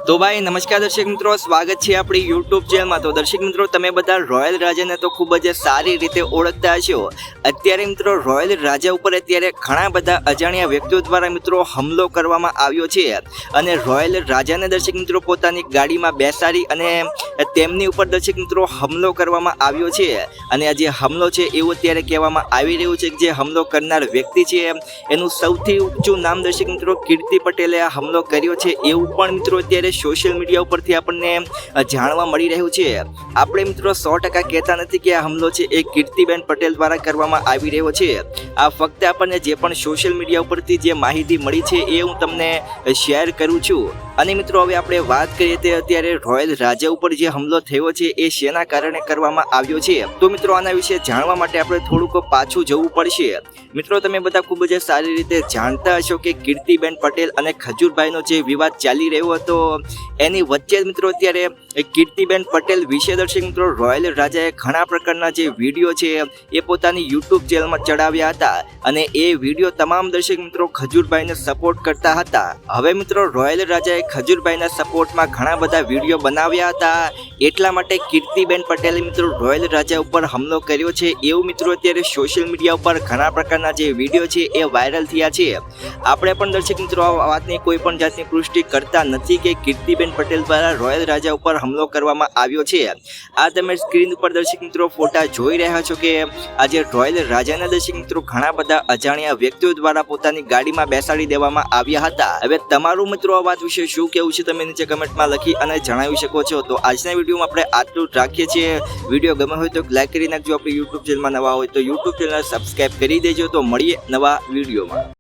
તો ભાઈ નમસ્કાર દર્શક મિત્રો, સ્વાગત છે આપણી યુટ્યુબ ચેનલમાં। તો દર્શક મિત્રો, તમે બધા રોયલ રાજાને તો ખૂબ જ સારી રીતે ઓળખતા હશો। અત્યારે મિત્રો રોયલ રાજા ઉપર અત્યારે ઘણા બધા અજાણ્યા વ્યક્તિઓ દ્વારા મિત્રો હુમલો કરવામાં આવ્યો છે અને રોયલ રાજાને દર્શક મિત્રો પોતાની ગાડીમાં બેસાડી અને તેમની ઉપર દર્શક મિત્રો હુમલો કરવામાં આવ્યો છે। અને આ જે હુમલો છે એવું અત્યારે કહેવામાં આવી રહ્યું છે કે જે હુમલો કરનાર વ્યક્તિ છે એનું સૌથી ઊંચું નામ દર્શક મિત્રો કીર્તિ પટેલે આ હુમલો કર્યો છે એવું પણ મિત્રો અત્યારે સોશિયલ મીડિયા ઉપરથી આપણને જાણવા મળી રહ્યું છે। આપણે મિત્રો 100% કહેતા નથી કે આ હુમલો છે એ કીર્તિબેન પટેલ દ્વારા કરવામાં આવી રહ્યો છે। આ ફક્ત આપણને જે પણ સોશિયલ મીડિયા ઉપરથી જે માહિતી મળી છે એ હું તમને શેર કરું છું। અને મિત્રો હવે આપણે વાત કરીએ તો અત્યારે રોયલ રાજા ઉપર જે હુમલો થયો છે એ શેના કારણે કરવામાં આવ્યો છે, તો મિત્રો આના વિશે જાણવા માટે આપણે થોડુંક પાછું જવું પડશે। મિત્રો તમે બધા ખૂબ જ સારી રીતે જાણતા હશો કે કીર્તિબેન પટેલ અને ખજૂરભાઈનો જે વિવાદ ચાલી રહ્યો હતો એની વચ્ચે મિત્રો અત્યારે કીર્તિબેન પટેલ વિશે દર્શક મિત્રો રોયલ રાજાએ ઘણા પ્રકારના જે વિડીયો છે એ પોતાની યુટ્યુબ ચેનલમાં ચડાવ્યા હતા અને એ વિડીયો તમામ દર્શક મિત્રો ખજૂરભાઈને સપોર્ટ કરતા હતા। હવે મિત્રો રોયલ રાજાએ ખજૂરભાઈના સપોર્ટમાં ઘણા બધા વિડીયો બનાવ્યા હતા, એટલા માટે કીર્તિબેન પટેલે મિત્રો રોયલ રાજા ઉપર હુમલો કર્યો છે એવું મિત્રો અત્યારે સોશિયલ મીડિયા ઉપર ઘણા પ્રકારના જે વિડીયો છે એ વાયરલ થયા છે। આપણે પણ દર્શક મિત્રો આ વાતની કોઈ પણ જાતની પુષ્ટિ કરતા નથી કે કીર્તિબેન પટેલ દ્વારા રોયલ રાજા ઉપર હુમલો કરવામાં આવ્યો છે। આ તમે સ્ક્રીન ઉપર દર્શક મિત્રો ફોટા જોઈ રહ્યા છો કે આજે રોયલ રાજાના દર્શક મિત્રો ઘણા બધા અજાણ્યા વ્યક્તિઓ દ્વારા પોતાની ગાડીમાં બેસાડી દેવામાં આવ્યા હતા। હવે તમારું મિત્રો આ વાત વિશે શું કેવું છે તમે નીચે કમેન્ટમાં લખી અને જણાવી શકો છો। તો આજના વિડીયોમાં આપણે આટલું જ રાખીએ છીએ। વિડીયો ગમે હોય તો લાઈક કરી નાખજો। આપણી યુટ્યુબ ચેનલમાં નવા હોય તો યુટ્યુબ ચેનલ સબસ્ક્રાઈબ કરી દેજો। તો મળીએ નવા વિડીયોમાં।